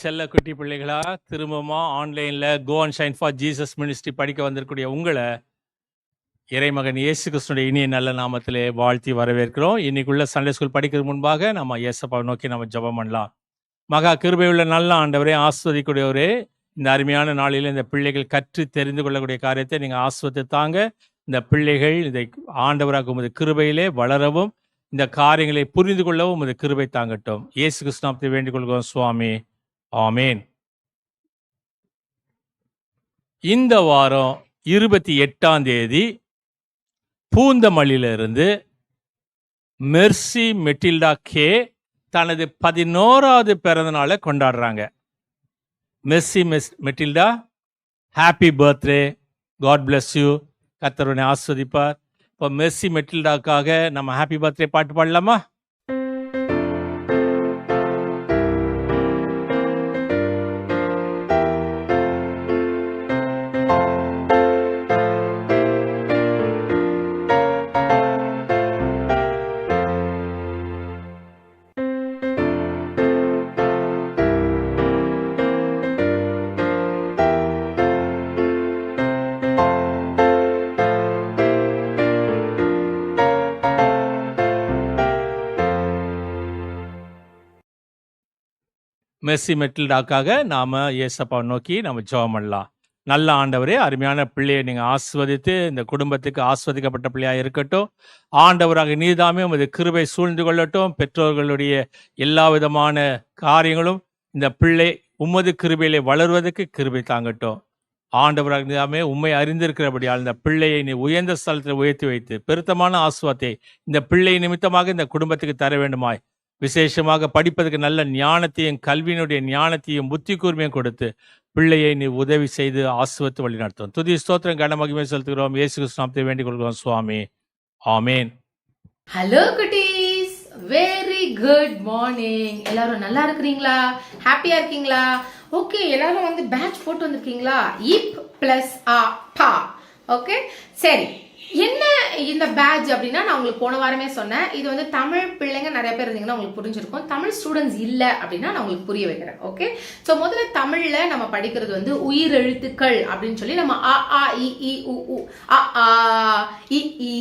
செல்ல குட்டி பிள்ளைகளா, திரும்பமா ஆன்லைன்ல go and shine for Jesus ministry படிக்க வந்திருக்கக்கூடிய உங்களை இறைமகன் இயேசு கிறிஸ்துடைய இனிய நல்ல நாமத்திலே வாழ்த்தி வரவேற்கிறோம். இன்னைக்குள்ள சண்டே ஸ்கூல் படிக்கிறதுக்கு முன்பாக நம்ம இயேசப்பாவை நோக்கி நம்ம ஜெபம் பண்ணலாம். மகா கிருபையுள்ள நல்ல ஆண்டவரே, ஆஸ்வதிக்கூடியவரே, இந்த அருமையான நாளில் இந்த பிள்ளைகள் கற்று தெரிந்து கொள்ளக்கூடிய காரியத்தை நீங்கள் ஆஸ்வதித்து தாங்க. இந்த பிள்ளைகள் இதை ஆண்டவராக உமது கிருபையிலே வளரவும், இந்த காரியங்களை புரிந்து கொள்ளவும் உமது கிருபை தாங்கட்டும். இயேசு கிறிஸ்துவை வேண்டிக் கொள்கிறோம் சுவாமி, ஆமேன். இந்த வாரம் 28ஆம் தேதி பூந்தமல்லியிலிருந்து மெர்சி மெட்டில்டா கே தனது 11வது பிறந்த நாளை கொண்டாடுறாங்க. Mercy Matilda, happy birthday, God bless you, கர்த்தர் ஆஸ்வதிப்பார். இப்போ மெர்சி மெட்டில்டாக்காக நம்ம ஹாப்பி பர்த்டே பாட்டு பாடலாமா? மெர்சி மெட்டில்டாக்காக நாம் இயேசப்பாவை நோக்கி நம்ம ஜெபம் பண்ணலாம். நல்ல ஆண்டவரே, அருமையான பிள்ளையை நீங்கள் ஆஸ்வதித்து இந்த குடும்பத்துக்கு ஆஸ்வதிக்கப்பட்ட பிள்ளையாக இருக்கட்டும். ஆண்டவராக நீதாமே உமது கிருபை சூழ்ந்து கொள்ளட்டும். பெற்றோர்களுடைய எல்லா விதமான காரியங்களும் இந்த பிள்ளை உமது கிருபையிலே வளர்வதற்கு கிருபை தாங்கட்டும். ஆண்டவராக நீதாமே உண்மை அறிந்திருக்கிறபடியால் இந்த பிள்ளையை நீ உயர்ந்த ஸ்தலத்தில் உயர்த்தி வைத்து பெருத்தமான ஆசுவாத்தை இந்த பிள்ளை நிமித்தமாக இந்த குடும்பத்துக்கு தர வேண்டுமாய், விசேஷமாக படிப்பதற்கு நல்ல ஞானத்தையும் கல்வியினுடைய ஞானத்தையும் புத்தி கூர்மையும் கொடுத்து பிள்ளையை நீ உதவி செய்து ஆசுவத்து வழி நடத்தும். துதி ஸ்தோத்திரம் கன மகிமை செலுத்துகிறோம். இயேசு கிறிஸ்து நாமத்தை வேண்டிக் கொள்கிறோம் சுவாமி, ஆமேன். ஹலோ குட்டீஸ், வெரி குட் மார்னிங். எல்லாரும் நல்லா இருக்கிறீங்களா? ஹாப்பியா இருக்கீங்களா? ஓகே, எல்லாரும் வந்து பேட்ச் போட்டு வந்திருக்கீங்களா? இப் பிளஸ் ஆ பா. ஓகே, சரி. என்ன இந்த பேட்ச் அப்படின்னா, நான் உங்களுக்கு போன வாரமே சொன்னேன், இது வந்து தமிழ் பிள்ளைங்க நிறைய பேர் இருந்தீங்கன்னா உங்களுக்கு புரிஞ்சிருக்கும். தமிழ் ஸ்டூடெண்ட்ஸ் இல்லை அப்படின்னா நான் உங்களுக்கு புரிய வைக்கிறேன். ஓகே, ஸோ முதல்ல தமிழ்ல நம்ம படிக்கிறது வந்து உயிர் எழுத்துக்கள் அப்படின்னு சொல்லி நம்ம அ ஆ இ ஈ உ உ அ ஆ இ ஈ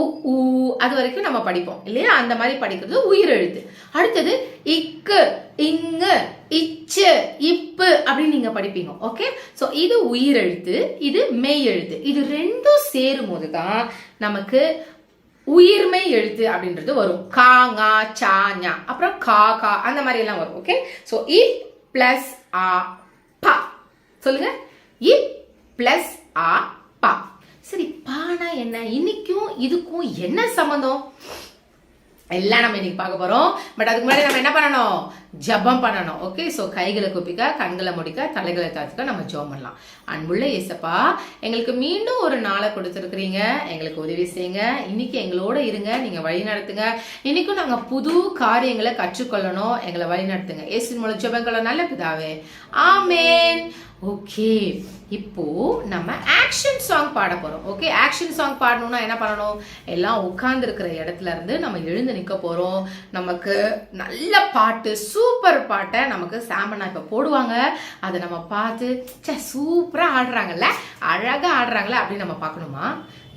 உ உ அது வரைக்கும் நம்ம படிப்போம் இல்லையா? அந்த மாதிரி படிக்கிறது உயிர் எழுத்து. அடுத்தது இக்கு, இங்கு, இச்சு, இப்பு அப்படின்னு நீங்க படிப்பீங்க. ஓகே, சோ இது உயிர் எழுத்து, இது மெய் எழுத்து. இது ரெண்டும் சேரும் போதுதான் நமக்கு உயிர்மெய் எழுத்து அப்படின்றது வரும். கா, ngா, சா, ஞா, அப்புறம் கா, கா அந்த மாதிரி எல்லாம் வரும். ஓகே, சோ இ பிளஸ் ஆ பா. சொல்லுங்க, இ பிளஸ் ஆ பா. சரி, பானா என்ன? இன்னைக்கும் இதுக்கும் என்ன சம்பந்தம் எல்லாம் நம்ம இன்னைக்கு பார்க்க போறோம். பட் அதுக்கு முன்னாடி நம்ம என்ன பண்ணணும்? ஜபம் பண்ணணும். ஓகே, ஸோ கைகளை குப்பிக்க, கண்களை முடிக்க, தலைகளை தாத்துக்க நம்ம ஜெபம் பண்ணலாம். அன்புள்ள இயேசப்பா, எங்களுக்கு மீண்டும் ஒரு நாளை கொடுத்துருக்கிறீங்க. எங்களுக்கு உதவி செய்யுங்க. இன்னைக்கு எங்களோட இருங்க, நீங்க வழி நடத்துங்க. இன்னைக்கும் நாங்க புது காரியங்களை கற்றுக்கொள்ளணும். எங்களை வழி நடத்துங்க. இயேசுவின் மூலம் ஜெபங்களை நல்ல பிதாவே, ஆமேன். ஓகே, இப்போ நம்ம ஆக்ஷன் சாங் பாட போறோம். ஓகே, ஆக்ஷன் சாங் பாடணும்னா என்ன பண்ணணும்? எல்லாம் உட்கார்ந்து இருக்கிற இடத்துல இருந்து நம்ம எழுந்து நிக்க போறோம். நமக்கு நல்ல பாட்டு, சூப்பர் பாட்டை நமக்கு சாமனா இப்ப போடுவாங்க. அதை நம்ம பார்த்து சூப்பரா ஆடுறாங்கல்ல, அழகா ஆடுறாங்கல்ல அப்படின்னு நம்ம பார்க்கணுமா?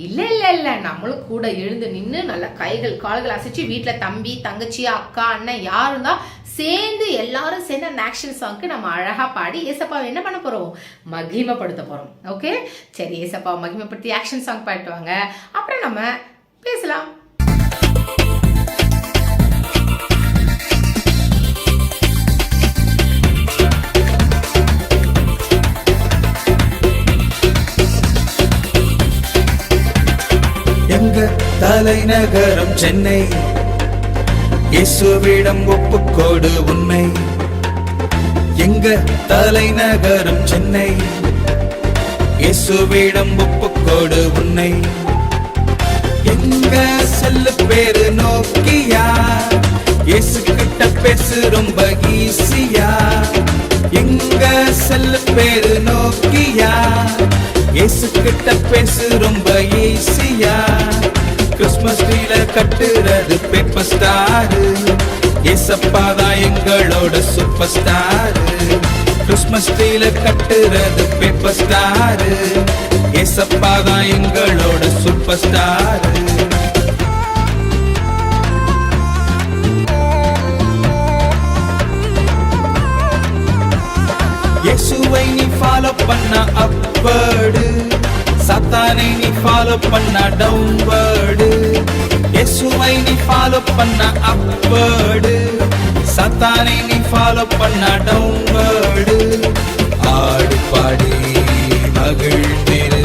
இல்ல இல்ல இல்ல, நம்மளும் கூட எழுந்து நின்று நல்ல கைகள் கால்கள் அசைச்சு, வீட்டுல தம்பி தங்கச்சி அக்கா அண்ணன் யாரும் தான் சேர்ந்து எல்லாரும் சேர்ந்து அந்த ஆக்ஷன் சாங்க்கு நம்ம அழகா பாடி ஏசப்பாவை என்ன பண்ண போறோம்? மகிமைப்படுத்த போறோம். ஓகே, சரி, ஏசப்பாவை மகிமைப்படுத்தி ஆக்ஷன் சாங் பாட்டுவாங்க, அப்புறம் நம்ம பேசலாம். எங்க தலைநகரம் சென்னை, இயேசுவிடம் ஒப்புக்கொடு உன்னை. எங்க தலைநகரம் சென்னை, இயேசுவிடம் ஒப்புக்கொடு உன்னை. எங்க செல்லு பேரு நோக்கியா, இயேசு கிட்ட பேசு ரொம்ப ஈஸியா. எங்க செல்லு பேரு நோக்கியா, இயேசு கிட்ட பேசு ரொம்ப ஈஸியா. கிறிஸ்மஸ் ட்ரீல கட்டுறது பேப்பர் ஸ்டாரு, ஏசப்பா தான் எங்களோட சூப்பர் ஸ்டார். கிறிஸ்மஸ் ட்ரீல கட்டுறது பேப்பர் ஸ்டார். ஏசப்பா தான் எங்களோட சூப்பர் ஸ்டார். இயேசுவை நீ ஃபாலோ பண்ண அப்வர்டு, சாத்தானை நீ ஃபாலோ பண்ண டவுன்வர்டு. இயேசுவை நீ ஃபாலோ பண்ண அப்வர்டு, சாத்தானை நீ ஃபாலோ பண்ண டவுன்வர்டு. ஆடி பாடி மகிழ்ந்திரு,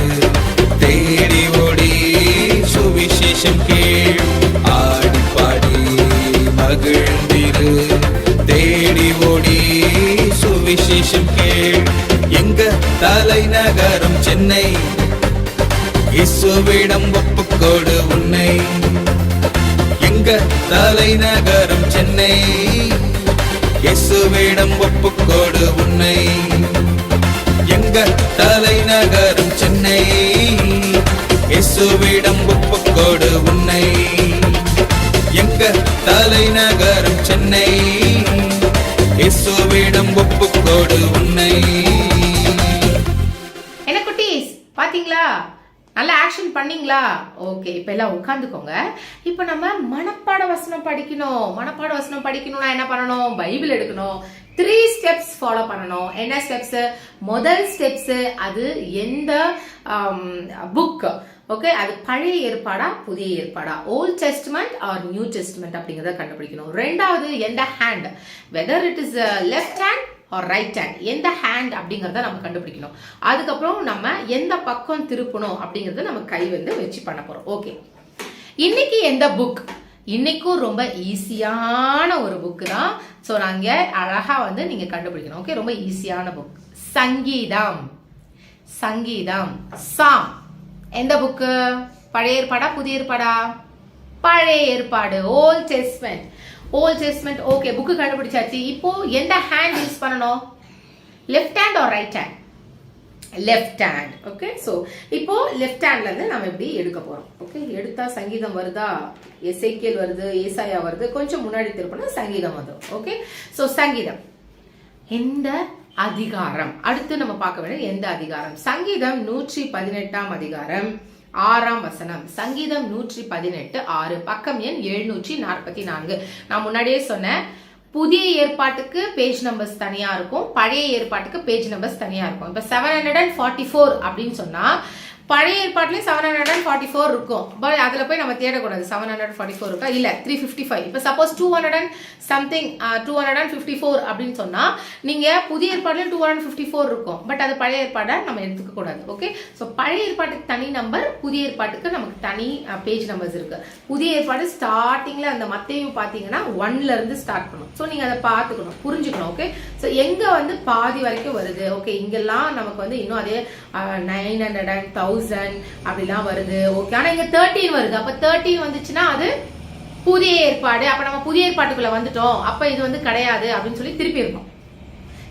தேடி ஓடி சுவிசேஷம் கேள். ஆடி பாடி மகிழ்ந்திரு, தேடி ஓடி சுவிசேஷம் கேள். எங்க தலைநகரம் சென்னை, இயேசுவிடம் ஒப்புக்கொடு உன்னை. எங்க தலைநகரம் சென்னை, இயேசுவிடம் ஒப்புக்கொடு உன்னை. எங்க தலைநகரம் சென்னை, இயேசுவிடம் ஒப்புக்கொடு உன்னை. எங்க தலைநகரம் சென்னை, இயேசுவிடம் ஒப்புக்கொடு உன்னை. என்ன குட்டீஸ் பாத்தீங்களா? நல்ல ஆக்ஷன் பண்ணீங்களா? ஓகே, இப்ப எல்லாம் உட்காந்துக்கோங்க. இப்ப நம்ம மனப்பாட வசனம் படிக்கணும். மனப்பாட வசனம் படிக்கணும்னா என்ன பண்ணணும்? பைபிள் எடுக்கணும். 3 ஸ்டெப்ஸ் ஃபாலோ பண்ணணும். என்ன ஸ்டெப்ஸ்? முதல் ஸ்டெப்ஸ் அது எந்த புக், ஓகே, அது பழைய ஏற்பாடா புதிய ஏற்பாடா, old testament or new testament அப்படிங்கறத கண்டுபிடிக்கணும். ரெண்டாவது எந்த hand, whether it is left hand or right hand, எந்த ஹேண்ட் அப்படிங்கறத நம்ம கண்டுபிடிக்கணும். அதுக்கப்புறம் நம்ம எந்த பக்கம் திருப்பணும் அப்படிங்கறத நம்ம கை வந்து வச்சு பண்ண போறோம். ஓகே, இன்னைக்கு எந்த புக்? இன்னைக்கும் ரொம்ப ஈஸியான ஒரு புக் தான். ஸோ நாங்க அழகா வந்து நீங்க கண்டுபிடிக்கணும். ஓகே, ரொம்ப ஈஸியான புக். சங்கீதம். சங்கீதம். சாம். எந்த புக்கு? பழைய ஏற்பாடா புதிய ஏற்பாடா? பழைய ஏற்பாடு, old testament. Old testament. Okay, book கண்டுபிடிச்சாச்சு. இப்போ எந்த ஹேண்ட் யூஸ் பண்ணணும்? Left hand or right hand? Left hand. Okay, so இப்போ லெஃப்ட் ஹேண்ட்ல இருந்து நம்ம எப்படி எடுக்க போறோம். ஓகே, எடுத்தா சங்கீதம் வருதா, எசேக்கியேல் வருது, ஏசாயா வருது, கொஞ்சம் முன்னாடி திருப்பினா சங்கீதம் வந்துடும். ஓகே, சோ சங்கீதம் எந்த அதிகாரம்? அடுத்து நம்ம பார்க்க வேண்டியது எந்த அதிகாரம்? சங்கீதம் 118 அதிகாரம் 6 வசனம். சங்கீதம் 118 6, பக்கம் எண் 744. நான் முன்னாடியே சொன்னேன், புதிய ஏற்பாட்டுக்கு பேஜ் நம்பர்ஸ் தனியா இருக்கும், பழைய ஏற்பாட்டுக்கு பேஜ் நம்பர்ஸ் தனியா இருக்கும். இப்ப 744 அப்படின்னு சொன்னா பழைய ஏற்பாட்டுலயும் 744 இருக்கும். பட் அதுல போய் நம்ம தேடக்கூடாது 744 இருக்கா இல்ல 355. இப்ப சப்போஸ் 200 சம்திங் 254 அப்படின்னு சொன்னா நீங்க புதிய ஏற்பாடுலயும் 254 இருக்கும். பட் அது பழைய ஏற்பாடை நம்ம எடுத்துக்க கூடாது. ஓகே, சோ பழைய ஏற்பாட்டுக்கு தனி நம்பர், புதிய ஏற்பாட்டுக்கு நமக்கு தனி பேஜ் நம்பர்ஸ் இருக்கு. புதிய ஏற்பாடு ஸ்டார்டிங்ல அந்த மத்தேயு பாத்தீங்கன்னா 1ல இருந்து ஸ்டார்ட் பண்ணும். சோ நீங்க அதை பாத்துக்கணும், புரிஞ்சுக்கணும். ஓகே, சோ எங்க வந்து பாதி வரைக்கும் வருது. ஓகே, இங்கெல்லாம் நமக்கு வந்து இன்னும் அதே 900 1000 அப்படிலாம் வருது. ஓகே, ஆனா இங்க 13 வருது. அப்ப 13 வந்துச்சுன்னா அது புதிய ஏற்பாடு. அப்ப நம்ம புதிய ஏற்பாட்டுக்குள்ள வந்துட்டோம், அப்ப இது வந்து கிடையாது அப்படின்னு சொல்லி திருப்பி இருக்கும்.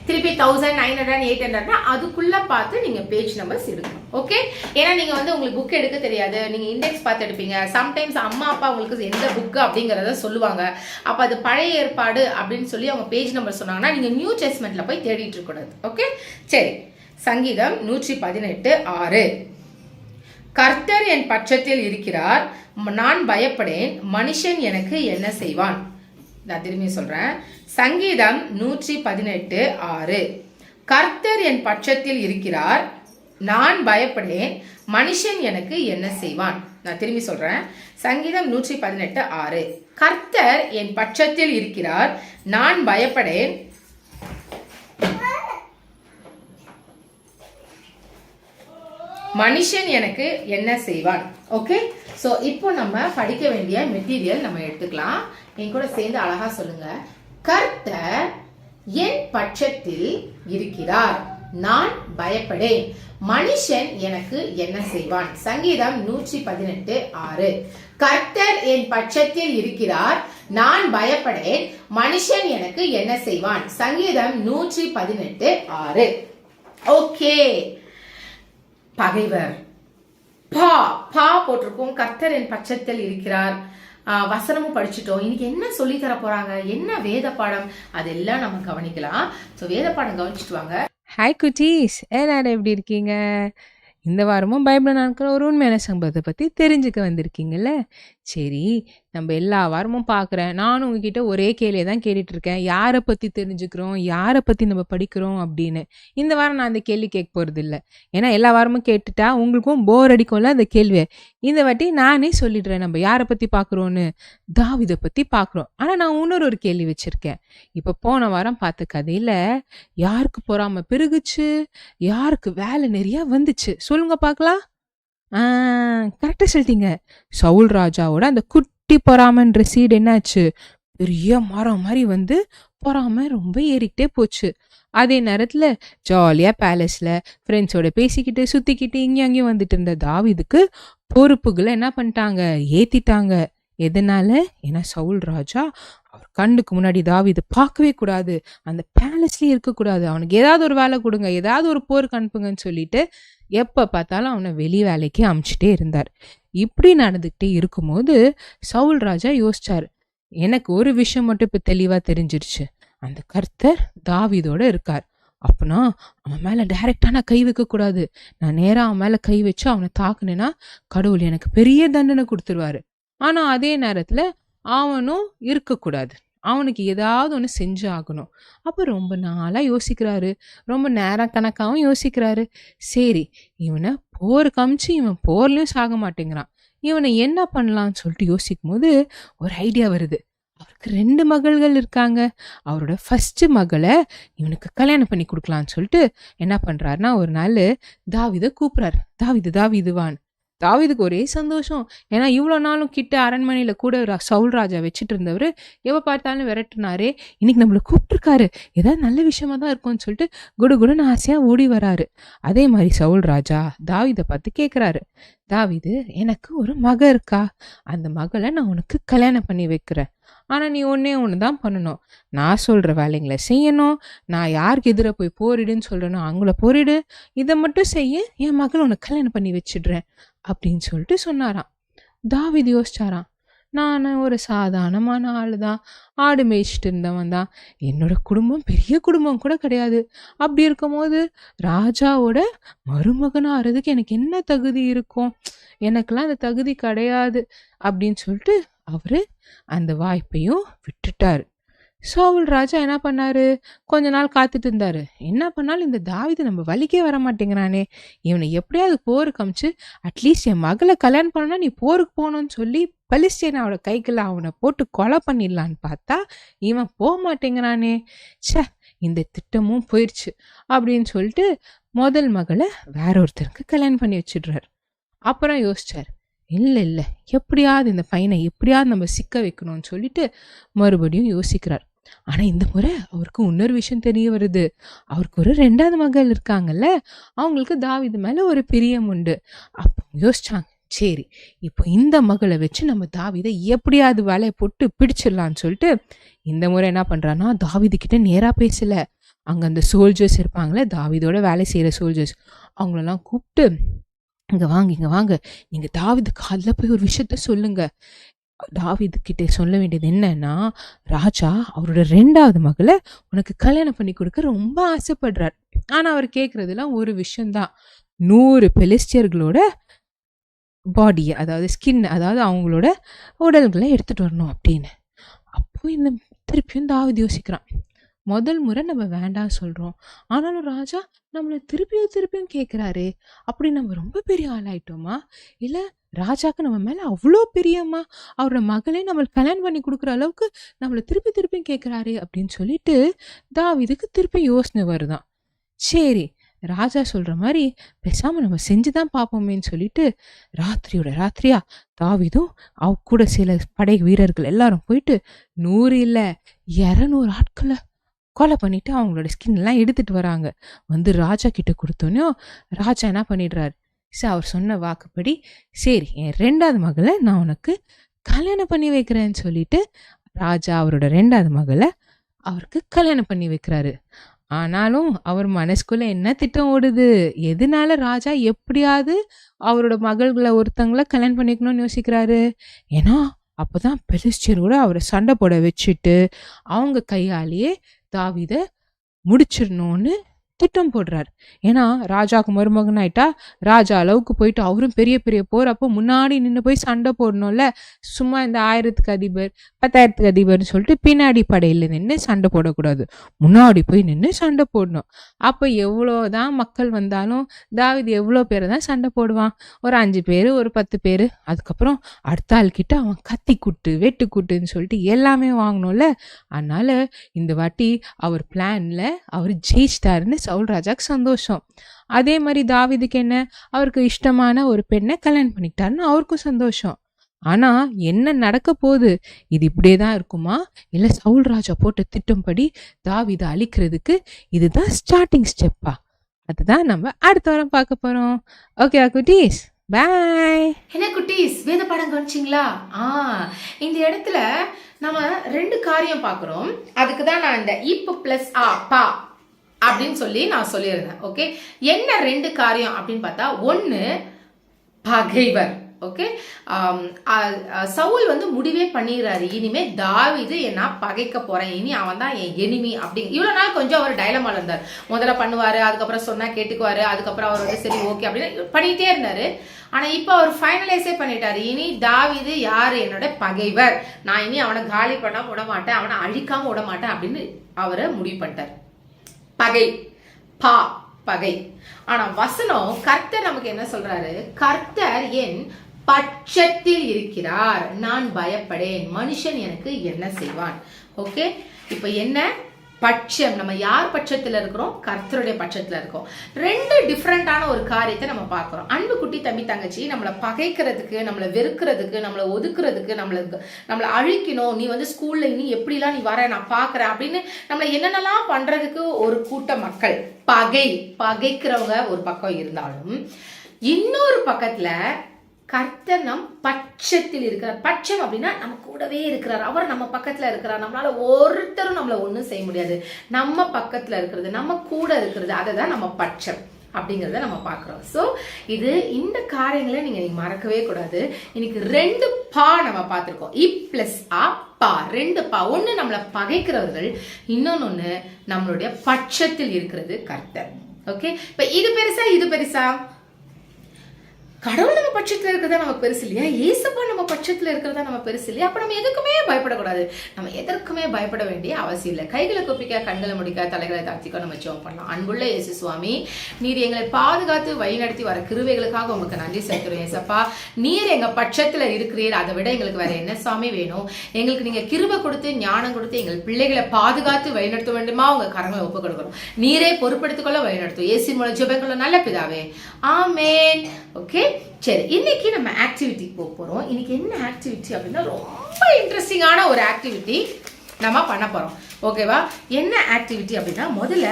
திருப்பி 1000 900 800 அதுக்குள்ள பார்த்து நீங்க பேஜ் நம்பர்ஸ் எடுக்கணும். ஓகே, ஏன்னா நீங்க வந்து உங்களுக்கு புக் எடுக்க தெரியாது, நீங்க இண்டெக்ஸ் பார்த்து எடுப்பீங்க. சம்டைம்ஸ் அம்மா அப்பா உங்களுக்கு எந்த புக் அப்படிங்கறத சொல்லுவாங்க. அப்ப அது பழைய ஏற்பாடு அப்படின்னு சொல்லி அவங்க பேஜ் நம்பர் சொன்னாங்கன்னா நீங்க நியூ டெஸ்ட்மெண்ட்ல போய் தேடிட்டு இருக்க கூடாது. ஓகே, சரி. சங்கீதம் 118 6. கர்த்தர் என் பட்சத்தில் இருக்கிறார், நான் பயப்படேன், மனுஷன் எனக்கு என்ன செய்வான்? நான் திரும்பி சொல்றேன். சங்கீதம் 118 6. கர்த்தர் என் பட்சத்தில் இருக்கிறார், நான் பயப்படேன், மனுஷன் எனக்கு என்ன செய்வான்? நான் திரும்பி சொல்றேன். சங்கீதம் 118 6. கர்த்தர் என் பட்சத்தில் இருக்கிறார், நான் பயப்படேன், மனுஷன் எனக்கு என்ன செய்வான்? ஓகே, சோ இப்போ நம்ம படிக்க வேண்டிய மெட்டீரியல் நம்ம எடுத்துக்கலாம். என் கூட சேர்ந்து அழகா சொல்லுங்க. கர்த்தர் என் பட்சத்தில் இருக்கிறார், நான் பயப்படேன், மனுஷன் எனக்கு என்ன செய்வான்? சங்கீதம் 118 6. கர்த்தர் என் பட்சத்தில் இருக்கிறார், நான் பயப்படேன், மனுஷன் எனக்கு என்ன செய்வான்? சங்கீதம் 118 6. ஓகே, பகைவர் பா பா போட்டிருக்கோம். கர்த்தர் என் பட்சத்தில் இருக்கிறார், வசனமும் படிச்சுட்டோம். இன்னைக்கு என்ன சொல்லி தர போறாங்க, என்ன வேத பாடம், அதெல்லாம் நம்ம கவனிக்கலாம். ஸோ வேத பாடம் கவனிச்சுட்டு வாங்க. ஹாய் குட்டீஸ், எல்லாரும் எப்படி இருக்கீங்க? இந்த வாரமும் பைபிளில் நடக்கிற ஒரு உண்மையான சம்பவத்தை பற்றி தெரிஞ்சுக்க வந்திருக்கீங்கல்ல. சரி, நம்ம எல்லா வாரமும் பார்க்குறேன், நானும் உங்ககிட்ட ஒரே கேள்வியை தான் கேட்டுட்ருக்கேன், யாரை பற்றி தெரிஞ்சுக்கிறோம், யாரை பற்றி நம்ம படிக்கிறோம் அப்படின்னு. இந்த வாரம் நான் அந்த கேள்வி கேட்க போகிறது இல்லை, ஏன்னா எல்லா வாரமும் கேட்டுட்டா உங்களுக்கும் போர் அடிக்கும்ல அந்த கேள்வியை. இந்த வாட்டி நானே சொல்லிடுறேன், நம்ம யாரை பற்றி பார்க்குறோன்னு. தாவீதை பற்றி பார்க்குறோம். ஆனால் நான் இன்னொரு கேள்வி வச்சுருக்கேன். இப்போ போன வாரம் பார்த்த கதையில் யாருக்கு பொறாமை பெருகுச்சு, யாருக்கு வேலை நிறையா வந்துச்சு, சொல்லுங்க பார்க்கலாம். கரெக்டாக சொல்லிட்டீங்க. சவுல் ராஜாவோட அந்த குட்டி பொறாமன்ற சீடு என்னாச்சு, பெரிய மரம் மாதிரி வந்து பொறாம ரொம்ப ஏறிக்கிட்டே போச்சு. அதே நேரத்தில் ஜாலியாக பேலஸில் ஃப்ரெண்ட்ஸோட பேசிக்கிட்டு சுற்றிக்கிட்டு இங்கேயும் அங்கேயும் வந்துட்டு இருந்த தாவீதுக்கு பொறுப்புகளை என்ன பண்ணிட்டாங்க, ஏற்றிட்டாங்க. எதனால? ஏன்னா சவுல் ராஜா அவர் கண்ணுக்கு முன்னாடி தாவீது பார்க்கவே கூடாது, அந்த பேலஸ்லேயே இருக்கக்கூடாது, அவனுக்கு ஏதாவது ஒரு வேலை கொடுங்க, ஏதாவது ஒரு போருக்கு அனுப்புங்கன்னு சொல்லிட்டு எப்போ பார்த்தாலும் அவனை வெளி வேலைக்கு அமுச்சிட்டே இருந்தார். இப்படி நடந்துக்கிட்டே இருக்கும்போது சவுல் ராஜா யோசிச்சார், எனக்கு ஒரு விஷயம் மட்டும் இப்போ தெளிவாக தெரிஞ்சிருச்சு, அந்த கர்த்தர் தாவீதோட இருக்கார். அப்பனா அவன் மேலே டைரக்டாக நான் கை வைக்கக்கூடாது, நான் நேராக அவன் மேலே கை வச்சு அவனை தாக்குனேன்னா கடவுள் எனக்கு பெரிய தண்டனை கொடுத்துருவாரு. ஆனால் அதே நேரத்தில் அவனும் இருக்கக்கூடாது, அவனுக்கு ஏதாவது ஒன்று செஞ்சு ஆகணும். அப்போ ரொம்ப நாளாக யோசிக்கிறாரு, ரொம்ப நேரம் கணக்காகவும் யோசிக்கிறாரு. சரி, இவனை போருக்கு அமிச்சு இவன் போர்லையும் சாக மாட்டேங்கிறான், இவனை என்ன பண்ணலான்னு சொல்லிட்டு யோசிக்கும் போது ஒரு ஐடியா வருது. அவருக்கு 2 மகள்கள் இருக்காங்க. அவரோட ஃபர்ஸ்ட் மகளை இவனுக்கு கல்யாணம் பண்ணி கொடுக்கலான்னு சொல்லிட்டு என்ன பண்ணுறாருன்னா, ஒரு நாள் தாவீதை கூப்பிட்றாரு. தாவீதுவான். தாவீதுக்கு ஒரே சந்தோஷம், ஏன்னா இவ்வளோ நாளும் கிட்ட அரண்மனையில் கூட சவுல் ராஜா வச்சுட்டு இருந்தவர் எப்போ பார்த்தாலும் விரட்டினாரே, இன்னைக்கு நம்மளை கூப்பிட்டுருக்காரு, ஏதாவது நல்ல விஷயமா தான் இருக்கும்னு சொல்லிட்டு குடுகுடுன்னு ஆசையாக ஓடி வராரு. அதே மாதிரி சவுல் ராஜா தாவீதை பார்த்து கேட்குறாரு, தாவீது எனக்கு ஒரு மக இருக்கா, அந்த மகளை நான் உனக்கு கல்யாணம் பண்ணி வைக்கிறேன், ஆனால் நீ ஒன்று தான் பண்ணணும், நான் சொல்கிற வேலைங்களை செய்யணும், நான் யாருக்கு எதிராக போய் போரிடுன்னு சொல்கிறேனோ அவங்கள போரிடு, இதை மட்டும் செய்ய, என் மகளை உனக்கு கல்யாணம் பண்ணி வச்சிடுறேன் அப்படின்னு சொல்லிட்டு சொன்னாராம். தாவீது யோசிச்சாராம், நான் ஒரு சாதாரணமான ஆள் தான், ஆடு மேய்ச்சிட்டு இருந்தவன் தான், என்னோட குடும்பம் பெரிய குடும்பம் கூட கிடையாது, அப்படி இருக்கும்போது ராஜாவோட மருமகனாக ஆகிறதுக்கு எனக்கு என்ன தகுதி இருக்கும், எனக்கெல்லாம் அந்த தகுதி கிடையாது அப்படின்னு சொல்லிட்டு அவரு அந்த வாய்ப்பையும் விட்டுட்டாரு. சவுல் ராஜா என்ன பண்ணாரு, கொஞ்ச நாள் காத்துட்டு இருந்தாரு. என்ன பண்ணாலும் இந்த தாவீது நம்ம வழிக்கே வர மாட்டேங்கிறானே, இவனை எப்படியாவது போருக்கு அமிச்சு அட்லீஸ்ட் என் மகளை கல்யாணம் பண்ணா நீ போருக்கு போகணும்னு சொல்லி பலிஸ்தீனாவோட கைக்குள்ள அவனை போட்டு கொலை பண்ணிடலான்னு பார்த்தா இவன் போக மாட்டேங்கிறானே, ச்சே இந்த திட்டமும் போயிடுச்சு அப்படின்னு சொல்லிட்டு முதல் மகளை வேற ஒருத்தருக்கு கல்யாணம் பண்ணி வச்சிடுறாரு. அப்புறம் யோசிச்சார், இல்லை எப்படியாவது இந்த பையனை எப்படியாவது நம்ம சிக்க வைக்கணும்னு சொல்லிட்டு மறுபடியும் யோசிக்கிறார். ஆனால் இந்த முறை அவருக்கு இன்னொரு விஷயம் தெரிய வருது, அவருக்கு ஒரு 2வது மகள் இருக்காங்கல்ல, அவங்களுக்கு தாவீது மேலே ஒரு பிரியம் உண்டு. அப்போ யோசிச்சாங்க, சரி இப்போ இந்த மகளை வச்சு நம்ம தாவீதை எப்படியாவது வேலையை போட்டு பிடிச்சிடலான்னு சொல்லிட்டு இந்த முறை என்ன பண்ணுறான்னா, தாவீது கிட்ட நேராக பேசல, அங்கே அந்த சோல்ஜர்ஸ் இருப்பாங்களே, தாவீதோட வேலை செய்கிற சோல்ஜர்ஸ், அவங்களெல்லாம் கூப்பிட்டு இங்கே வாங்க, நீங்கள் தாவீது காதில் போய் ஒரு விஷயத்த சொல்லுங்க. தாவீது கிட்ட சொல்ல வேண்டியது என்னன்னா, ராஜா அவரோட 2வது மகளை உனக்கு கல்யாணம் பண்ணி கொடுக்க ரொம்ப ஆசைப்படுறார், ஆனால் அவர் கேட்குறதுலாம் ஒரு விஷயம்தான், 100 பெலிஸ்டியர்களோட பாடியை, அதாவது ஸ்கின், அதாவது அவங்களோட உடல்களை எடுத்துட்டு வரணும் அப்படின்னு. அப்போ இந்த திருப்பியும் தாவீது யோசிக்கிறான், முதல் முறை நம்ம வேண்டாம் சொல்கிறோம், ஆனாலும் ராஜா நம்மளை திருப்பியும் கேட்குறாரு, அப்படி நம்ம ரொம்ப பெரிய ஆளாயிட்டோமா, இல்லை ராஜாக்கு நம்ம மேலே அவ்வளோ பிரியமா, அவரோட மகளே நம்மளுக்கு கல்யாணம் பண்ணி கொடுக்குற அளவுக்கு நம்மளை திருப்பியும் கேட்குறாரு அப்படின்னு சொல்லிட்டு தாவீதுக்கு திருப்பி யோசனை வருதான். சரி, ராஜா சொல்கிற மாதிரி பேசாமல் நம்ம செஞ்சு தான் பார்ப்போமேன்னு சொல்லிட்டு ராத்திரியோட ராத்திரியா தாவீதும் அவ கூட சில படை வீரர்கள் எல்லாரும் போயிட்டு 100 இல்லை 200 ஆட்களை கொலை பண்ணிட்டு அவங்களோட ஸ்கின் எல்லாம் எடுத்துட்டு வராங்க. வந்து ராஜா கிட்ட கொடுத்தோன்னே ராஜா என்ன பண்ணிடுறாரு, சரி அவர் சொன்ன வாக்குப்படி சரி என் 2வது மகளை நான் உனக்கு கல்யாணம் பண்ணி வைக்கிறேன்னு சொல்லிட்டு ராஜா அவரோட 2வது மகளை அவருக்கு கல்யாணம் பண்ணி வைக்கிறாரு. ஆனாலும் அவர் மனசுக்குள்ள என்ன திட்டம் ஓடுது, எதனால ராஜா எப்படியாவது அவரோட மகள்களை ஒருத்தங்களை கல்யாணம் பண்ணிக்கணும்னு யோசிக்கிறாரு, ஏன்னா அப்பதான் பெலிஸ்தியர் கூட அவரை சண்டை போட வச்சுட்டு அவங்க கையாலேயே தாவீதை முடிச்சிடணும்னு திட்டம் போடுறாரு. ஏன்னா ராஜாவுக்கு மருமகன் ஆயிட்டா ராஜா அளவுக்கு போயிட்டு அவரும் பெரிய பெரிய போர், அப்போ முன்னாடி நின்று போய் சண்டை போடணும்ல. சும்மா இந்த 1000க்கு அதிபர் 10,000க்கு அதிபர்னு சொல்லிட்டு பின்னாடி படையில நின்று சண்டை போடக்கூடாது, முன்னாடி போய் நின்று சண்டை போடணும். அப்போ எவ்வளோதான் மக்கள் வந்தாலும் தாவீது எவ்வளோ பேரை தான் சண்டை போடுவான்? ஒரு 5 பேர், ஒரு 10 பேர். அதுக்கப்புறம் அடுத்த ஆள் கிட்ட அவன் கத்தி குட்டு வெட்டுக்குட்டுன்னு சொல்லிட்டு எல்லாமே வாங்கணும்ல. அதனால இந்த வாட்டி அவர் பிளான்ல அவர் ஜெயிச்சிட்டாருன்னு சவுல் ராஜாக்கு சந்தோஷம். அதே மாதிரி தாவீதுக்கு என்ன, அவருக்கு இஷ்டமான ஒரு பெண்ணை கல்யாணம் பண்ணிக்கிட்டாருன்னு அவருக்கும் சந்தோஷம். ஆனா என்ன நடக்க போகுது? இது இப்படியே தான் இருக்குமா, இல்ல சவுல் ராஜா போட்ட திட்டம்படி தாவீதை அழிக்கிறதுக்கு இதுதான் ஸ்டார்டிங் ஸ்டெப்பா? அதுதான் நம்ம அடுத்த வாரம் பார்க்க போறோம். ஓகே குட்டீஸ், பாய். என்ன குட்டீஸ், வேத பாடம் கவனிச்சிங்களா? இந்த இடத்துல நம்ம 2 காரியம் பார்க்குறோம். அதுக்கு தான் நான் இந்த இப் பிளஸ் ஆ பா அப்படின்னு சொல்லி நான் சொல்லியிருந்தேன். ஓகே, என்ன 2 காரியம் அப்படின்னு பார்த்தா, 1 பகைவர். ஓகே, சவுல் வந்து முடிவே பண்ணிடுறாரு, இனிமே தாவீது என்ன பகைக்க போறேன், இனி அவன் தான் என் எனிமி அப்படிங்க. இவ்வளவு நாள் கொஞ்சம் அவர் டைலமால இருந்தார். முதல்ல பண்ணுவாரு, அதுக்கப்புறம் சொன்னா கேட்டுக்குவாரு, அதுக்கப்புறம் அவர் வந்து சரி ஓகே அப்படின்னு பண்ணிட்டே இருந்தாரு. ஆனா இப்ப அவர் ஃபைனலைஸே பண்ணிட்டாரு, இனி தாவீது யாரு, என்னோட பகைவர், நான் இனி அவனை காலி பண்ண விட மாட்டேன், அவனை அழிக்காம விட மாட்டேன் அப்படின்னு அவரை முடிவு பண்ணிட்டார். பகை, பா பகை. ஆனா வசனம் கர்த்தர் நமக்கு என்ன சொல்றாரு? கர்த்தர் என் பட்சத்தில் இருக்கிறார், நான் பயப்படேன், மனுஷன் எனக்கு என்ன செய்வான். ஓகே, இப்ப என்ன பட்சம், நம்ம யார் பட்சத்துல இருக்கிறோம்? கர்த்தருடைய பட்சத்துல இருக்கோம். 2 டிஃப்ரெண்டான ஒரு காரியத்தை நம்ம பார்க்கிறோம். அன்பு குட்டி தம்பி தங்கச்சி, நம்மளை பகைக்கிறதுக்கு, நம்மளை வெறுக்கிறதுக்கு, நம்மளை ஒதுக்குறதுக்கு, நம்மளை அழிக்கணும், நீ வந்து ஸ்கூல்ல இனி எப்படிலாம் நீ வர நான் பாக்குறேன் அப்படின்னு நம்மளை என்னென்னலாம் பண்றதுக்கு ஒரு கூட்ட மக்கள், பகைக்கிறவங்க ஒரு பக்கம் இருந்தாலும், இன்னொரு பக்கத்துல கர்த்தர் நம் பட்சத்தில் இருக்கிறார். பட்சம் அப்படின்னா நம்ம கூடவே இருக்கிறார், அவர் நம்ம பக்கத்துல இருக்கிறார், நம்மளால ஒருத்தரும் நம்மள ஒண்ணும் செய்ய முடியாது, நம்ம பக்கத்துல இருக்கிறது, நம்ம கூட இருக்கிறது, அதை தான் நம்ம பட்சம் அப்படிங்கறத நம்ம பாக்குறோம். சோ இது இந்த காரியங்களை நீங்க மறக்கவே கூடாது. இன்னைக்கு 2 பா நம்ம பார்த்திருக்கோம், இப் பிளஸ் ஆ பா, 2 பா. 1 நம்மளை பகைக்கிறவர்கள், இன்னொன்னு நம்மளுடைய பட்சத்தில் இருக்கிறது கர்த்தர். ஓகே, இப்ப இது பெருசா இது பெருசா? கடவுள் நம்ம பட்சத்துல இருக்கிறதா நம்ம பெருசு இல்லையா? ஏசப்பா நம்ம பட்சத்துல இருக்கிறதா நம்ம பெருசு இல்லையா? அப்ப நம்ம எதுக்குமே பயப்படக்கூடாது, நம்ம எதற்குமே பயப்பட வேண்டிய அவசியம் இல்லை. கைகளை குப்பிக்க, கண்களை முடிக்க, தலைகளை தாழ்த்திக்க நம்ம ஜெபம் பண்ணலாம். அன்புள்ள இயேசு சுவாமி, நீர் எங்களை பாதுகாத்து வழிநடத்தி வர கிருபைகளுக்காக உங்களுக்கு நன்றி செலுத்துறோம். ஏசப்பா, நீர் எங்க பட்சத்துல இருக்கிறீர், அதை விட எங்களுக்கு வேற என்ன சுவாமி வேணும்? எங்களுக்கு நீங்க கிருபை கொடுத்து ஞானம் கொடுத்து எங்கள் பிள்ளைகளை பாதுகாத்து வழிநடத்த வேண்டுமா உங்க கரங்களை ஒப்பு கொடுக்கிறோம். நீரே பொறுப்படுத்திக் கொள்ள வழிநடத்தும். இயேசு மூலம் ஜெபங்களை நல்ல பிதாவே, ஆமென். ஓகே, சரி, இன்னைக்கு நம்ம ஆக்டிவிட்டி போறோம். இன்னைக்கு என்ன ஆக்டிவிட்டி அப்படின்னா, ரொம்ப இன்ட்ரெஸ்டிங்கான ஒரு ஆக்டிவிட்டி நம்ம பண்ண போறோம். ஓகேவா? என்ன ஆக்டிவிட்டி அப்படின்னா, முதல்ல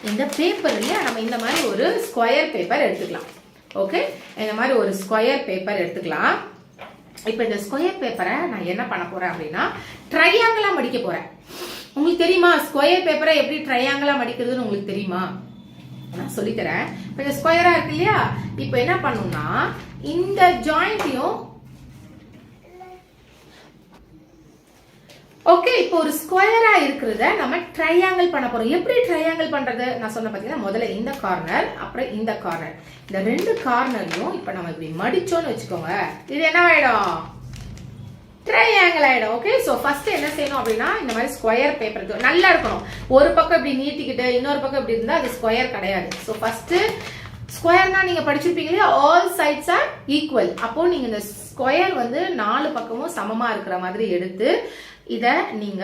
இந்த பேப்பர்ல நம்ம இந்த மாதிரி ஒரு ஸ்கொயர் பேப்பர் எடுத்துக்கலாம். ஓகே, இந்த மாதிரி ஒரு ஸ்கொயர் பேப்பர் எடுத்துக்கலாம். இப்ப இந்த ஸ்கொயர் பேப்பரை நான் என்ன பண்ண போறேன் அப்படின்னா, ட்ரையாங்கிளா மடிக்க போறேன். உங்களுக்கு தெரியுமா ஸ்கொயர் பேப்பரை எப்படி ட்ரையாங்கிளா மடிக்கிறதுன்னு உங்களுக்கு தெரியுமா? நான் சொல்லித்தரேன். இப்ப இந்த ஸ்கொயரா இருக்கு இல்லையா, இப்ப என்ன பண்ணணும்னா இந்த ஜாயிண்டையும், ஓகே, இப்போ ஒரு ஸ்கொயரா இருக்கிறத நம்ம ட்ரையாங்கிள் பண்ண போறோம். எப்படி ட்ரையாங்கிள் பண்றது நான் சொன்ன பாத்தீங்கன்னா, முதல்ல இந்த கார்னர், அப்புறம் இந்த கார்னர், இந்த 2 கார்னரையும் இப்ப நம்ம இப்படி மடிச்சோன்னு வச்சுக்கோங்க, இது என்ன ஆயிடும்? ட்ரையாங்கிள் ஆயிடும். ஓகே, சோ ஃபர்ஸ்ட் என்ன செய்யணும் அப்படின்னா, இந்த மாதிரி ஸ்கொயர் பேப்பர் நல்லா இருக்கணும். ஒரு பக்கம் இப்படி நீட்டிக்கிட்டு இன்னொரு பக்கம் இப்படி இருந்தா அது ஸ்கொயர் கிடையாது. சோ ஃபர்ஸ்ட் ஸ்கொயர்னா நீங்க படிச்சிருப்பீங்களே, ஆல் சைட்ஸ் ஆர் ஈக்குவல். அப்போ நீங்க இந்த ஸ்கொயர் வந்து 4 பக்கமும் சமமா இருக்கிற மாதிரி எடுத்து இத நீங்க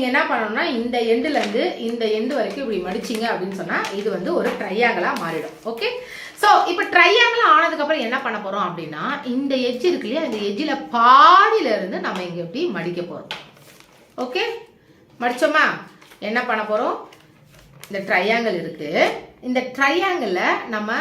என்ன பண்ணணும்னா, இந்த எண்டுல இருந்து இந்த எண்டு வரைக்கும் இப்படி மடிச்சீங்க அப்படின்னு சொன்னா இது வந்து ஒரு ட்ரையாங்கிளா மாறிடும். ஓகே, சோ இப்ப ட்ரையாங்கிள் ஆனதுக்கு அப்புறம் என்ன பண்ண போறோம் அப்படின்னா, இந்த எட்ஜ் இருக்கு இல்லையா, இந்த எட்ஜில பாதியில இருந்து நம்ம இங்க எப்படி மடிக்க போறோம். ஓகே, மடிச்சோமா? என்ன பண்ண போறோம், இந்த ட்ரையாங்கிள் இருக்கு, இந்த ட்ரையாங்கிள் நம்ம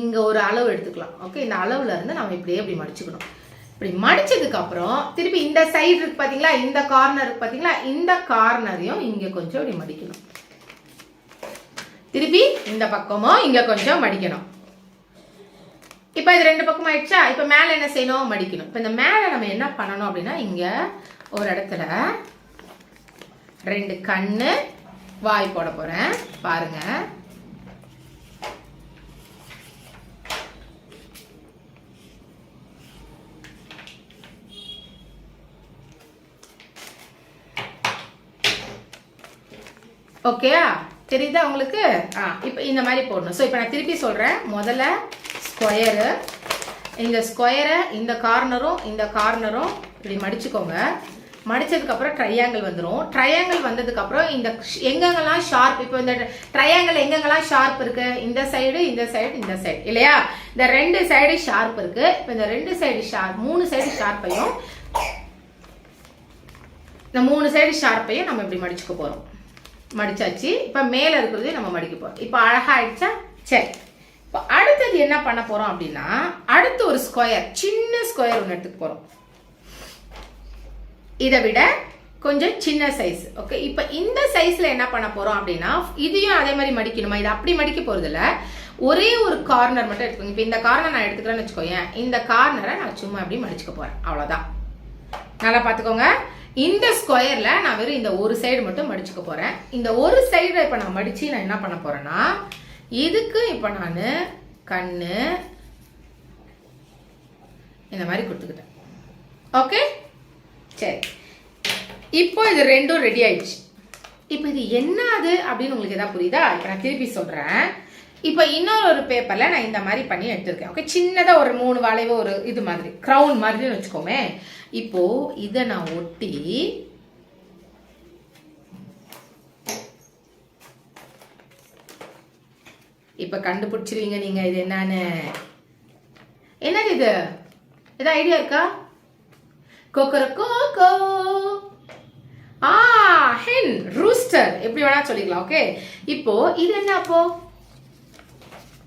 இங்க ஒரு அளவு எடுத்துக்கலாம். ஓகே, இந்த அளவுல இருந்து நம்ம இப்படியே இப்படி மடிச்சுக்கணும். இப்படி மடிச்சதுக்கு அப்புறம் திருப்பி இந்த சைடு இருக்கு பாத்தீங்களா, இந்த கார்னர் இருக்கு பாத்தீங்களா, இந்த கார்னரையும் இங்க கொஞ்சம் இப்படி மடிக்கணும். திருப்பி இந்த பக்கமும் இங்க கொஞ்சம் மடிக்கணும். இப்போ இது ரெண்டு பக்கம் ஆயிடுச்சா? இப்போ மேலே என்ன செய்யணும்? மடிக்கணும். இப்போ இந்த மேலே நம்ம என்ன பண்ணணும் அப்படின்னா, இங்கே ஒரு இடத்துல 2 கண்ணு வாய் போட போறேன். பாருங்க. ஓகேயா? தெரியுதா உங்களுக்கு? இப்போ இந்த மாதிரி போடணும். ஸோ இப்போ நான் திருப்பி சொல்றேன். முதல்ல ஸ்கொயரு, இந்த ஸ்கொயரை இந்த கார்னரும் இந்த கார்னரும் இப்படி மடிச்சுக்கோங்க. மடிச்சதுக்கு அப்புறம் ட்ரையாங்கிள் வந்துடும். ட்ரையாங்கிள் வந்ததுக்கு அப்புறம் இந்த எங்கெங்கெல்லாம் ஷார்ப், இப்போ இந்த ட்ரையாங்கிள் எங்கெங்கெல்லாம் ஷார்ப் இருக்கு, இந்த சைடு இந்த சைடு இந்த சைடு இல்லையா? இந்த 2 சைடு ஷார்ப் இருக்கு. இப்போ இந்த 2 சைடு ஷார்ப், 3 சைடு ஷார்ப்பையும் இந்த 3 சைடு ஷார்ப்பையும் நம்ம இப்படி மடிச்சுக்க போறோம். மடிச்சாச்சு. இப்போ மேலே இருக்கிறதையும் நம்ம மடிக்க போறோம். இப்போ அழகா ஆயிடுச்சா? சரி. இப்போ அடுத்தது என்ன பண்ண போறோம் அப்படின்னா, அடுத்து ஒரு ஸ்கொயர், சின்ன ஸ்கொயர் ஒன்று எடுத்துக்க போறோம். இதை விட கொஞ்சம் சின்ன சைஸ். ஓகே, இப்போ இந்த சைஸ்ல என்ன பண்ண போறோம் அப்படின்னா, இதையும் அதே மாதிரி மடிக்கணுமா? இது அப்படி மடிக்க போறது இல்ல, ஒரே ஒரு கார்னர் மட்டும் எடுத்துக்கோங்க. இப்போ இந்த கார்னர் நான் எடுத்துக்கிறேன்னு வச்சுக்கோங்க. இந்த கார்னரை நான் சும்மா அப்படி மடிச்சுக்க போறேன். அவ்வளவுதான். நல்லா பார்த்துக்கோங்க. இந்த ஸ்கொயர்ல நான் வெறும் இந்த ஒரு சைடு மட்டும் மடிச்சுக்க போறேன். இந்த ஒரு சைடு இப்போ நான் மடிச்சு நான் என்ன பண்ண போறேன்னா, இதுக்கு இப்போ நான் கண்ணு இந்த மாதிரி கொடுத்துக்கிட்டேன். ஓகே, சரி. இப்போ இது ரெண்டும் ரெடி ஆயிடுச்சு. இப்போ இது என்னது அப்படின்னு உங்களுக்கு எதாவது புரியுதா? இப்போ நான் திருப்பி சொல்றேன். இப்போ இன்னொரு பேப்பர்ல நான் இந்த மாதிரி பண்ணி எடுத்திருக்கேன். ஓகே, சின்னதா ஒரு 3 வளைவு, ஒரு இது மாதிரி கிரவுன் மாதிரி வச்சுக்கோமே. இப்போ இதை நான் ஒட்டி இப்ப கண்டுபிடிச்சிருவீங்க நீங்க இது என்னன்னு. என்னது இது? ஏதாவது ஐடியா இருக்கா? கொக்கரக்கோக்கோ. ஹென், ரூஸ்டர், எப்படி வேணா சொல்லிக்கலாம். ஓகே, இப்போ இது என்ன? அப்போ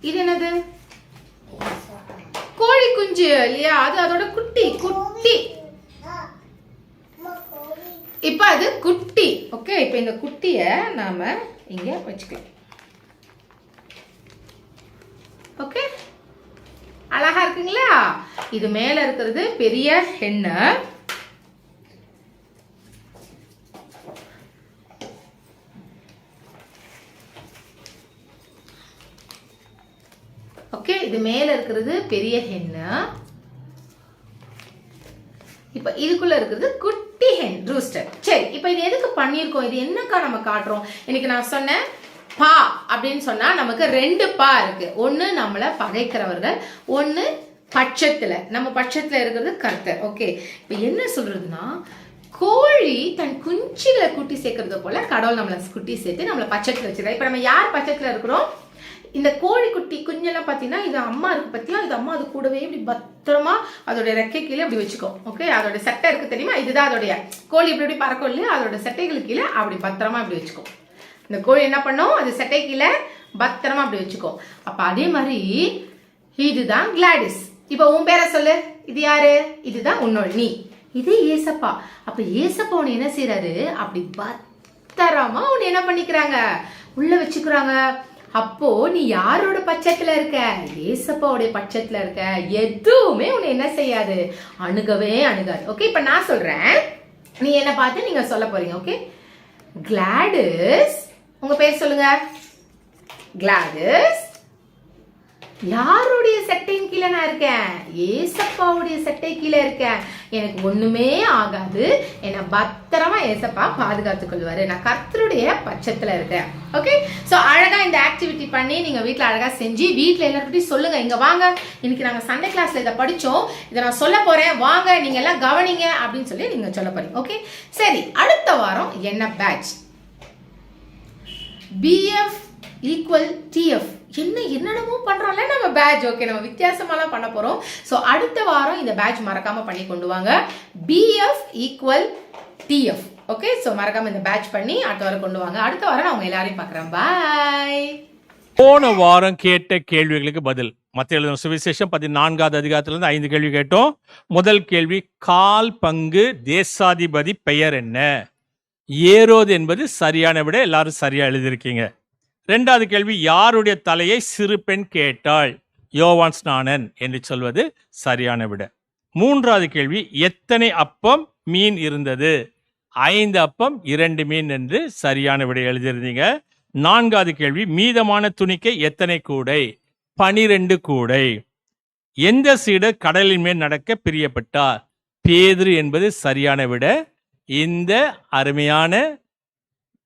இது என்னது? கோழி குஞ்சு இல்லையா? அது அதோட குட்டி குட்டி. இப்ப அது குட்டி. ஓகே, இப்ப இந்த குட்டிய நாம இங்க வச்சுக்கலாம். ஓகே, அழகா இருக்குங்களா? இது மேல இருக்கிறது பெரிய ஹென்னு. ஓகே, இது மேல இருக்கிறது பெரிய ஹென்னு. இப்ப இதுக்குள்ள இருக்கிறது குட்டி ஹென், ரூஸ்டர். சரி, இப்ப இது எதுக்கு பண்ணிருக்கோம்? இது என்னக்கா நம்ம காட்டுறோம்? இன்னைக்கு நான் சொன்னேன், பா அப்படின்னு சொன்னா நமக்கு 2 பா இருக்கு. ஒண்ணு நம்மள பகைக்கிறவர்கள், ஒண்ணு பட்சத்துல, நம்ம பட்சத்துல இருக்கிறது கர்த்தர். ஓகே, இப்ப என்ன சொல்றதுன்னா, கோழி தன் குஞ்சுகளை குட்டி சேர்க்கறது போல கடவுள் நம்மள குட்டி சேர்த்து நம்மள பட்சத்துல வச்சிருக்கா. இப்ப நம்ம யார் பட்சத்துல இருக்கிறோம்? இந்த கோழி குட்டி குஞ்செல்லாம் பாத்தீங்கன்னா, இது அம்மா இருக்கு பத்தியா, இது அம்மா அது கூடவே இப்படி பத்திரமா அதோட ரெக்கை கீழே அப்படி வச்சுக்கோ. ஓகே, அதோட சட்டை இருக்கு தெரியுமா? இதுதான் அதோடைய கோழி இப்படி இப்படி பறக்கும் இல்லையா? அதோட சட்டைகளுக்கு கீழே அப்படி பத்திரமா இப்படி வச்சுக்கோ. இந்த கோழி என்ன பண்ணும்? அது சட்டை கீழே பத்திரமா அப்படி வச்சுக்கோ. அப்ப அதே மாதிரி இதுதான் கிளாடிஸ். இப்ப உன் பேரை சொல்லு. இது யாரு? இதுதான் உன்னோட நீ. இது ஏசப்பா. அப்ப ஏசப்பா உன்னை என்ன செய்யறாரு? அப்படி பத்திரமா உன்னை என்ன பண்ணிக்கிறாங்க? உள்ள வச்சுக்கிறாங்க. அப்போ நீ யாரோட பட்சத்துல இருக்க? ஏசப்பாவுடைய பட்சத்துல இருக்க. எதுவுமே உன்னை என்ன செய்யாது? அணுகவே அணுகாது. ஓகே, இப்ப நான் சொல்றேன், நீ என்ன பார்த்து நீங்க சொல்ல போறீங்க. ஓகே, கிளாடிஸ், உங்க பேர் சொல்லுங்க. கிளாடிஸ், யாருடைய சட்டையின் கீழே நான் இருக்கேன்? ஏசப்பாவுடைய சட்டை கீழே இருக்கேன். எனக்கு ஒண்ணுமே ஆகாது. என்னை பத்திரமா ஏசப்பா பாதுகாத்துக் கொள்வாரு. நான் கர்த்தருடைய பட்சத்துல இருக்கேன். ஓகே, சோ அழகா இந்த ஆக்டிவிட்டி பண்ணி நீங்க வீட்டுல அழகா செஞ்சு வீட்டுல எல்லார்கிட்டையும் சொல்லுங்க. இங்க வாங்க, இன்னைக்கு நாங்க சண்டே கிளாஸ்ல இதை படிச்சோம், இதை நான் சொல்ல போறேன், வாங்க நீங்க எல்லாம் கவனிங்க அப்படின்னு சொல்லி நீங்க சொல்ல போறீங்க. ஓகே, சரி. அடுத்த வாரம் என்ன பேட்ச்? BF equal TF. என்னென்னமோ பண்றோம்ல நம்ம பேட்ச். ஓகே, நம்ம வித்தியாசமாலாம் பண்ண போறோம். சோ அடுத்த வாரம் இந்த பேட்ச் மறக்காம பண்ணி கொண்டு வாங்க. BF equal TF. Okay, so மறக்காம இந்த பேட்ச் பண்ணி அடுத்த வாரம் கொண்டு வாங்க. அடுத்த வாரம் நான் உங்க எல்லாரையும் பார்க்கறேன். பாய். போன வாரம் கேட்ட கேள்விகளுக்கு பதில். மத்திய எழுதின சுவிசேஷம் 14வது அதிகாரத்திலிருந்து 5 கேள்வி கேட்டோம். முதல் கேள்வி, 1/4 பங்கு தேசாதிபதி பெயர் என்ன? ஏரோது என்பது சரியான விட. எல்லாரும் சரியா எழுதியிருக்கீங்க. 2வது கேள்வி, யாருடைய தலையை சிறு பெண் கேட்டாள்? யோவான் ஸ்நானன் என்று சொல்வது சரியான விட. மூன்றாவது கேள்வி, எத்தனை அப்பம் மீன் இருந்தது? 5 அப்பம் 2 மீன் என்று சரியான விடை எழுதியிருந்தீங்க. நான்காவது கேள்வி, மீதமான துணிக்கை எத்தனை கூடை? 12 கூடை. எந்த சீடர் கடலின் மேல் நடக்க பிரியப்பட்டார்? பேதுரு என்பது சரியான விட. இந்த அருமையான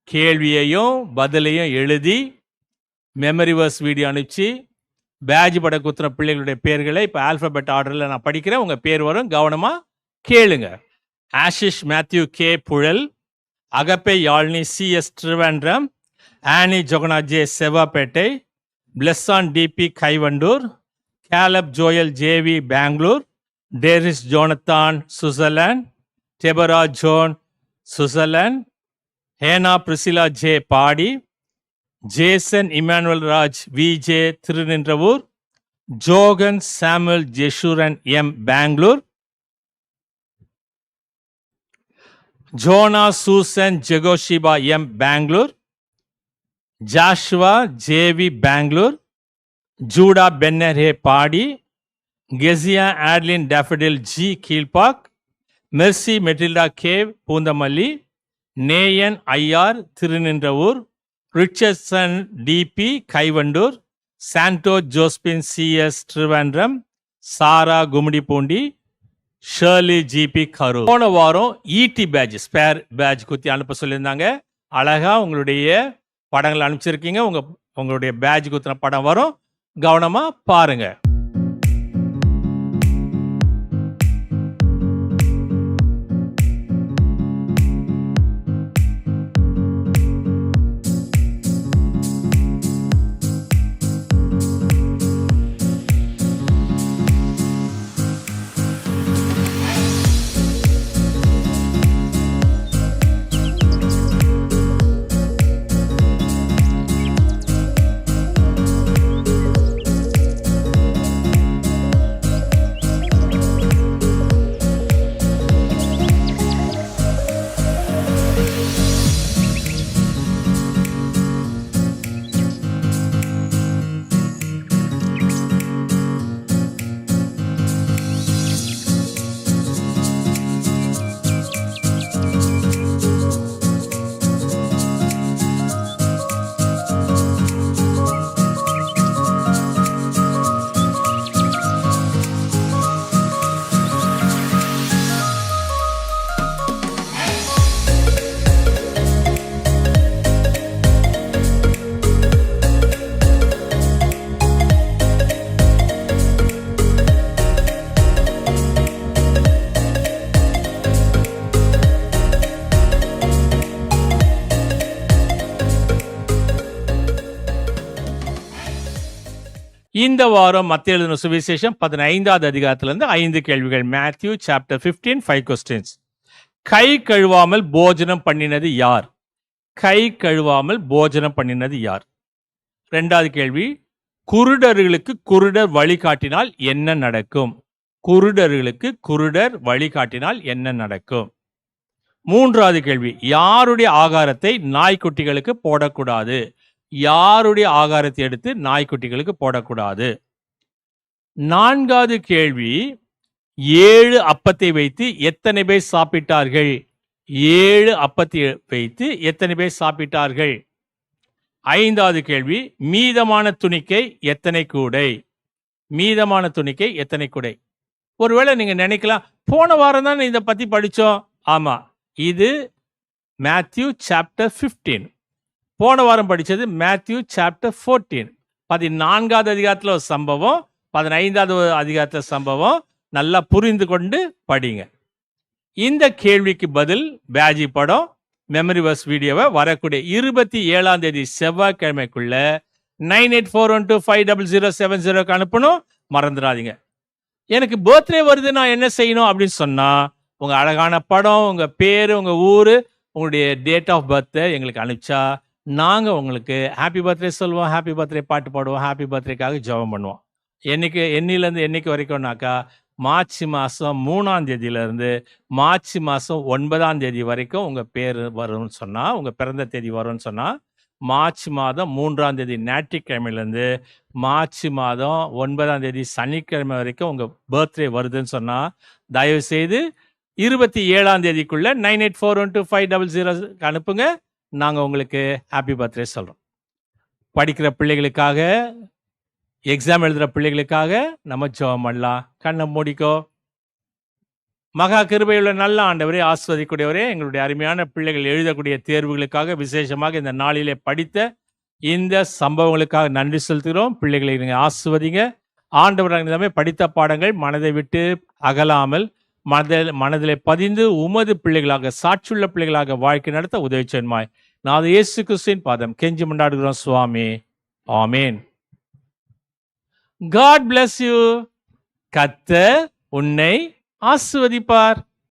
கேள்வியையும் பதிலையும் எழுதி மெமரி வர்ஸ் வீடியோ அனுப்பிச்சு பேட்ஜ் பட குத்துற பிள்ளைகளுடைய பேர்களை இப்போ ஆல்பபெட் ஆர்டரில் நான் படிக்கிறேன், உங்கள் பேர் வரும், கவனமாக கேளுங்க. Ashish Mathew K Puzhal, Agape Yazhni CS Thiruvendam, Annie Johana J Sevvapettai, Blesson TP Kaivandur, Caleb Joel JV Bangalore, Daris Jonathan Switzerland, Deborah Joan Switzerland, Hena Priscilla J Padi, Jason Immanuel Raj VJ Thiruninravur, Johan Samuel Jeshurun M Bangalore, Jonah Susan Jehosheba M Bangalore, Joshua JV Bangalore, Judah Benner H Padi, Keziah Adline Daffodil G Kilpauk, Mercy Matilda கேவ் Poonamallee, Neyan IR Thiruninravur, Richardson TP Kaivandur, Sandow Josephine CS திருவேண்டம், சாரா Gummidipoondi, Shirley GB Karur. போன வாரம் இடி batch spare batch குத்தி அனுப்ப சொல்லியிருந்தாங்க. அழகா உங்களுடைய படங்களை அனுப்பிச்சிருக்கீங்க. உங்களுடைய பேட்ச் குத்தின படம் வரும், கவனமா பாருங்க. இந்த வாரம் மத்திய எழுதின சுவிசேஷம் 15வது அதிகாரத்திலிருந்து 5 கேள்விகள். Matthew chapter 15, 5 questions. கை கழுவாமல் போஜனம் பண்ணினது யார்? கை கழுவாமல் போஜனம் பண்ணினது யார்? 2வது கேள்வி, குருடர்களுக்கு குருடர் வழிகாட்டினால் என்ன நடக்கும்? குருடர்களுக்கு குருடர் வழிகாட்டினால் என்ன நடக்கும்? 3வது கேள்வி, யாருடைய ஆகாரத்தை நாய்க்குட்டிகளுக்கு போடக்கூடாது? யாருடைய ஆகாரத்தை எடுத்து நாய்க்குட்டிகளுக்கு போடக்கூடாது? 4வது கேள்வி, 7 அப்பத்தை வைத்து எத்தனை பேர் சாப்பிட்டார்கள்? 7 அப்பத்தை வைத்து எத்தனை பேர் சாப்பிட்டார்கள்? 5வது கேள்வி, மீதமான துணிக்கை எத்தனை கூடை? மீதமான துணிக்கை எத்தனை கூடை? ஒருவேளை நீங்க நினைக்கலாம், போன வாரம் தான் இதை பத்தி படிச்சோம். ஆமா, இது மேத்யூ சாப்டர் 15. போன வாரம் படிச்சது மேத்யூ சாப்டர் 14. 14வது அதிகாரத்தில் ஒரு சம்பவம், 15வது அதிகாரத்தில் சம்பவம். நல்லா புரிந்து கொண்டு படிங்க. இந்த கேள்விக்கு பதில் பேஜி படம் மெமரி வர்ஸ் வீடியோவை வரக்கூடிய 27ஆம் தேதி செவ்வாய்க்கிழமைக்குள்ள 9841250070 அனுப்பணும். மறந்துடாதீங்க. எனக்கு பர்த்டே வருது, நான் என்ன செய்யணும் அப்படின்னு சொன்னா, உங்க அழகான படம், உங்க பேரு, உங்க ஊரு, உங்களுடைய டேட் ஆஃப் பர்த் எங்களுக்கு அனுப்பிச்சா நாங்கள் உங்களுக்கு ஹாப்பி பர்த்டே சொல்லுவோம், ஹாப்பி பர்த்டே பாட்டு பாடுவோம், ஹாப்பி பர்த்டேக்காக ஜெபம் பண்ணுவோம். என்னிலேருந்து என்னைக்கு வரைக்கும்னாக்கா, மார்ச் மாதம் 3ஆம் தேதியிலேருந்து மார்ச் மாதம் 9ஆம் தேதி வரைக்கும் உங்கள் பேர் வரும்னு சொன்னால், உங்கள் பிறந்த தேதி வரும்னு சொன்னால், மார்ச் மாதம் 3ஆம் தேதி ஞாயிற்றுக்கிழமையிலேருந்து மார்ச் மாதம் 9ஆம் தேதி சனிக்கிழமை வரைக்கும் உங்கள் பர்த்டே வருதுன்னு சொன்னால் தயவுசெய்து 27ஆம் தேதிக்குள்ளே 98412500 அனுப்புங்க. நாங்கள் உங்களுக்கு ஹாப்பி பர்த்டே சொல்கிறோம். படிக்கிற பிள்ளைகளுக்காக, எக்ஸாம் எழுதுகிற பிள்ளைகளுக்காக நம்ம ஜெபம் பண்ணலாம். கண்ணை மூடிக்கோ. மகா கிருபையுள்ள நல்ல ஆண்டவரே, ஆஸ்வதிக்கூடியவரே, எங்களுடைய அருமையான பிள்ளைகள் எழுதக்கூடிய தேர்வுகளுக்காக விசேஷமாக இந்த நாளிலே படித்த இந்த சம்பவங்களுக்காக நன்றி செலுத்துகிறோம். பிள்ளைகளை நீங்கள் ஆஸ்வதிங்க. ஆண்டவராக படித்த பாடங்கள் மனதை விட்டு அகலாமல் மனதிலே பதிந்து உமது பிள்ளைகளாக, சாட்சியுள்ள பிள்ளைகளாக வாழ்க்கை நடத்த உதவி செய்யுமாய் நான் இயேசு கிறிஸ்துவின் பாதம் கெஞ்சி மன்றாடுகிறோம் சுவாமி. ஆமேன். God bless you. கர்த்தர் உன்னை ஆசீர்வதிப்பார்.